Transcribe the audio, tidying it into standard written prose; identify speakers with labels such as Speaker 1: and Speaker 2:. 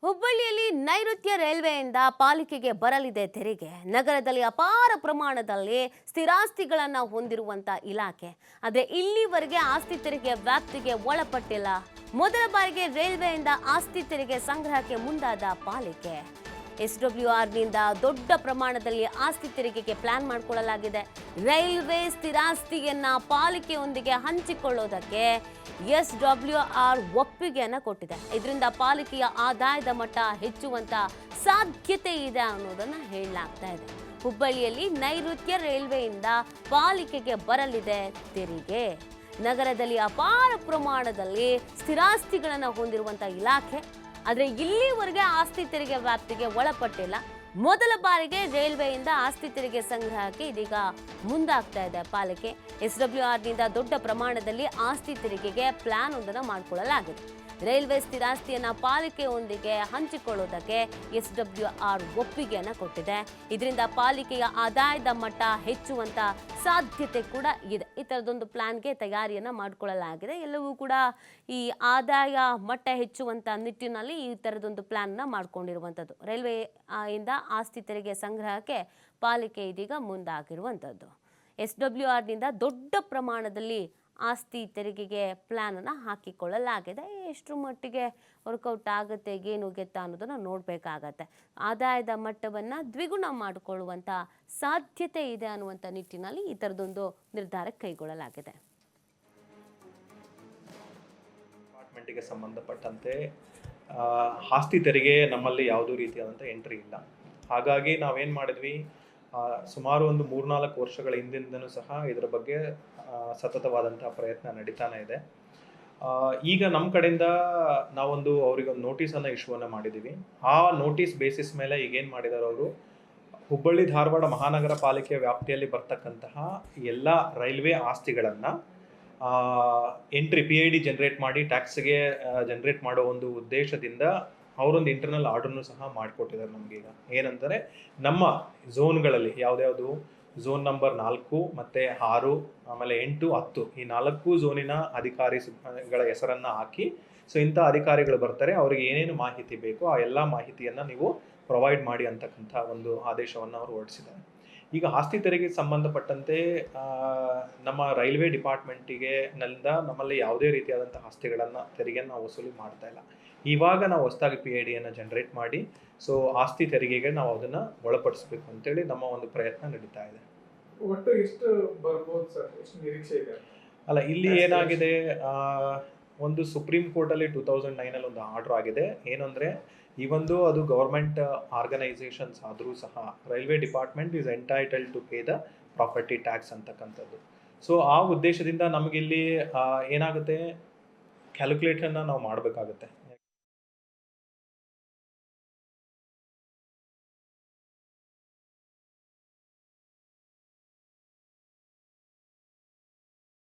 Speaker 1: ಹುಬ್ಬಳ್ಳಿಯಲ್ಲಿ ನೈಋತ್ಯ ರೈಲ್ವೆಯಿಂದ ಪಾಲಿಕೆಗೆ ಬರಲಿದೆ ತೆರಿಗೆ. ನಗರದಲ್ಲಿ ಅಪಾರ ಪ್ರಮಾಣದಲ್ಲಿ ಸ್ಥಿರಾಸ್ತಿಗಳನ್ನು ಹೊಂದಿರುವಂತ ಇಲಾಖೆ. ಆದರೆ ಇಲ್ಲಿವರೆಗೆ ಆಸ್ತಿ ತೆರಿಗೆ ವ್ಯಾಪ್ತಿಗೆ ಒಳಪಟ್ಟಿಲ್ಲ. ಮೊದಲ ಬಾರಿಗೆ ರೈಲ್ವೆಯಿಂದ ಆಸ್ತಿ ತೆರಿಗೆ ಸಂಗ್ರಹಕ್ಕೆ ಮುಂದಾದ ಪಾಲಿಕೆ. SWRನಿಂದ ದೊಡ್ಡ ಪ್ರಮಾಣದಲ್ಲಿ ಆಸ್ತಿ ತೆರಿಗೆಗೆ ಪ್ಲಾನ್ ಮಾಡಿಕೊಳ್ಳಲಾಗಿದೆ. ರೈಲ್ವೆ ಸ್ಥಿರಾಸ್ತಿಯನ್ನ ಪಾಲಿಕೆಯೊಂದಿಗೆ ಹಂಚಿಕೊಳ್ಳೋದಕ್ಕೆ SWR ಒಪ್ಪಿಗೆಯನ್ನು ಕೊಟ್ಟಿದೆ. ಇದರಿಂದ ಪಾಲಿಕೆಯ ಆದಾಯದ ಮಟ್ಟ ಹೆಚ್ಚುವಂತ ಸಾಧ್ಯತೆ ಇದೆ ಅನ್ನೋದನ್ನ ಹೇಳಲಾಗ್ತಾ ಇದೆ. ಹುಬ್ಬಳ್ಳಿಯಲ್ಲಿ ನೈಋತ್ಯ ರೈಲ್ವೆಯಿಂದ ಪಾಲಿಕೆಗೆ ಬರಲಿದೆ ತೆರಿಗೆ. ನಗರದಲ್ಲಿ ಅಪಾರ ಪ್ರಮಾಣದಲ್ಲಿ ಸ್ಥಿರಾಸ್ತಿಗಳನ್ನು ಹೊಂದಿರುವಂತ ಇಲಾಖೆ. ಆದರೆ ಇಲ್ಲಿವರೆಗೆ ಆಸ್ತಿ ತೆರಿಗೆ ವ್ಯಾಪ್ತಿಗೆ ಒಳಪಟ್ಟಿಲ್ಲ. ಮೊದಲ ಬಾರಿಗೆ ರೈಲ್ವೆಯಿಂದ ಆಸ್ತಿ ತೆರಿಗೆ ಸಂಗ್ರಹಕ್ಕೆ ಇದೀಗ ಮುಂದಾಗ್ತಾ ಇದೆ ಪಾಲಿಕೆ. SWRನಿಂದ ದೊಡ್ಡ ಪ್ರಮಾಣದಲ್ಲಿ ಆಸ್ತಿ ತೆರಿಗೆಗೆ ಪ್ಲಾನ್ ಒಂದನ್ನು ಮಾಡಿಕೊಳ್ಳಲಾಗಿದೆ. ರೈಲ್ವೆ ಸ್ಥಿರಾಸ್ತಿಯನ್ನ ಪಾಲಿಕೆಯೊಂದಿಗೆ ಹಂಚಿಕೊಳ್ಳೋದಕ್ಕೆ SWR ಒಪ್ಪಿಗೆಯನ್ನು ಕೊಟ್ಟಿದೆ. ಇದರಿಂದ ಪಾಲಿಕೆಯ ಆದಾಯದ ಮಟ್ಟ ಹೆಚ್ಚುವಂತ ಸಾಧ್ಯತೆ ಕೂಡ ಇದೆ. ಈ ಥರದೊಂದು ಪ್ಲಾನ್ಗೆ ತಯಾರಿಯನ್ನು ಮಾಡಿಕೊಳ್ಳಲಾಗಿದೆ. ಎಲ್ಲವೂ ಕೂಡ ಈ ಆದಾಯ ಮಟ್ಟ ಹೆಚ್ಚುವಂತ ನಿಟ್ಟಿನಲ್ಲಿ ಈ ಥರದೊಂದು ಪ್ಲಾನ್ನ ಮಾಡ್ಕೊಂಡಿರುವಂಥದ್ದು. ರೈಲ್ವೆ ಇಂದ ಆಸ್ತಿ ತೆರಿಗೆ ಸಂಗ್ರಹಕ್ಕೆ ಪಾಲಿಕೆ ಇದೀಗ ಮುಂದಾಗಿರುವಂಥದ್ದು. SWRನಿಂದ ದೊಡ್ಡ ಪ್ರಮಾಣದಲ್ಲಿ ಆಸ್ತಿ ತೆರಿಗೆಗೆ ಪ್ಲಾನನ್ನು ಹಾಕಿಕೊಳ್ಳಲಾಗಿದೆ. ಎಷ್ಟರ ಮಟ್ಟಿಗೆ ವರ್ಕೌಟ್ ಆಗುತ್ತೆ, ಏನು ಗೆತ್ತ ಅನ್ನೋದನ್ನು ನೋಡಬೇಕಾಗತ್ತೆ. ಆದಾಯದ ಮಟ್ಟವನ್ನು ದ್ವಿಗುಣ ಮಾಡಿಕೊಳ್ಳುವಂಥ ಸಾಧ್ಯತೆ ಇದೆ ಅನ್ನುವಂಥ ನಿಟ್ಟಿನಲ್ಲಿ ಈ ಥರದೊಂದು ನಿರ್ಧಾರ ಕೈಗೊಳ್ಳಲಾಗಿದೆ.
Speaker 2: ಡಿಪಾರ್ಟ್ಮೆಂಟಿಗೆ ಸಂಬಂಧಪಟ್ಟಂತೆ ಆಸ್ತಿ ತೆರಿಗೆ ನಮ್ಮಲ್ಲಿ ಯಾವುದೂ ರೀತಿಯಾದಂಥ ಎಂಟ್ರಿ ಇಲ್ಲ. ಹಾಗಾಗಿ ನಾವೇನು ಮಾಡಿದ್ವಿ, ಸುಮಾರು ಒಂದು 3-4 ವರ್ಷಗಳ ಹಿಂದಿಂದನೂ ಸಹ ಇದರ ಬಗ್ಗೆ ಸತತವಾದಂತಹ ಪ್ರಯತ್ನ ನಡೀತಾನೆ ಇದೆ. ಈಗ ನಮ್ಮ ಕಡೆಯಿಂದ ನಾವೊಂದು ಅವರಿಗೊಂದು ನೋಟಿಸನ್ನು ಇಶ್ಯೂವನ್ನು ಮಾಡಿದ್ದೀವಿ. ಆ ನೋಟಿಸ್ ಬೇಸಿಸ್ ಮೇಲೆ ಈಗೇನು ಮಾಡಿದ್ದಾರೆ ಅವರು, ಹುಬ್ಬಳ್ಳಿ ಧಾರವಾಡ ಮಹಾನಗರ ಪಾಲಿಕೆಯ ವ್ಯಾಪ್ತಿಯಲ್ಲಿ ಬರ್ತಕ್ಕಂತಹ ಎಲ್ಲ ರೈಲ್ವೆ ಆಸ್ತಿಗಳನ್ನು ಎಂಟ್ರಿ PID ಜನರೇಟ್ ಮಾಡಿ ಟ್ಯಾಕ್ಸ್ಗೆ ಜನರೇಟ್ ಮಾಡೋ ಒಂದು ಉದ್ದೇಶದಿಂದ ಅವರೊಂದು ಇಂಟರ್ನಲ್ ಆರ್ಡರ್ನು ಸಹ ಮಾಡಿಕೊಟ್ಟಿದ್ದಾರೆ ನಮಗೀಗ. ಏನಂದರೆ ನಮ್ಮ ಝೋನ್ಗಳಲ್ಲಿ ಯಾವ್ದ್ಯಾವುದು ಝೋನ್ ನಂಬರ್ 4 ಮತ್ತು 6 ಆಮೇಲೆ 8, 10 ಈ 4 ಝೋನಿನ ಅಧಿಕಾರಿಗಳ ಹೆಸರನ್ನು ಹಾಕಿ, ಸೊ ಇಂಥ ಅಧಿಕಾರಿಗಳು ಬರ್ತಾರೆ, ಅವರಿಗೆ ಏನೇನು ಮಾಹಿತಿ ಬೇಕೋ ಆ ಎಲ್ಲ ಮಾಹಿತಿಯನ್ನು ನೀವು ಪ್ರೊವೈಡ್ ಮಾಡಿ ಅಂತಕ್ಕಂಥ ಒಂದು ಆದೇಶವನ್ನು ಅವರು ಹೊರಡಿಸಿದ್ದಾರೆ. ಈಗ ಆಸ್ತಿ ತೆರಿಗೆ ಸಂಬಂಧಪಟ್ಟಂತೆ ನಮ್ಮ ರೈಲ್ವೆ ಡಿಪಾರ್ಟ್ಮೆಂಟಿಗೆ ನಮ್ಮಲ್ಲಿ ಯಾವುದೇ ರೀತಿಯಾದಂಥ ಆಸ್ತಿಗಳನ್ನು ತೆರಿಗೆಯನ್ನು ನಾವು ವಸೂಲಿ ಮಾಡ್ತಾ ಇಲ್ಲ. ಇವಾಗ ನಾವು ಹೊಸದಾಗಿ PIDಯನ್ನು ಜನರೇಟ್ ಮಾಡಿ ಸೊ ಆಸ್ತಿ ತೆರಿಗೆಗೆ ನಾವು ಅದನ್ನು ಒಳಪಡಿಸಬೇಕು ಅಂತೇಳಿ ನಮ್ಮ ಒಂದು ಪ್ರಯತ್ನ ನಡೀತಾ ಇದೆ.
Speaker 3: ಒಟ್ಟು ಎಷ್ಟು ಬರ್ಬೋದು ಸರ್, ಎಷ್ಟು ನಿರೀಕ್ಷೆ ಇದೆ?
Speaker 2: ಅಲ್ಲ, ಇಲ್ಲಿ ಏನಾಗಿದೆ, ಒಂದು ಸುಪ್ರೀಂ ಕೋರ್ಟಲ್ಲಿ 2009 ಒಂದು ಆರ್ಡರ್ ಆಗಿದೆ. ಏನಂದರೆ ಈ ಒಂದು ಅದು ಗೌರ್ಮೆಂಟ್ ಆರ್ಗನೈಸೇಷನ್ಸ್ ಆದರೂ ಸಹ railway department is entitled to pay the property tax ಅಂತಕ್ಕಂಥದ್ದು. ಸೊ ಆ ಉದ್ದೇಶದಿಂದ ನಮಗಿಲ್ಲಿ ಏನಾಗುತ್ತೆ, ಕ್ಯಾಲ್ಕುಲೇಟನ್ನು ನಾವು ಮಾಡಬೇಕಾಗುತ್ತೆ.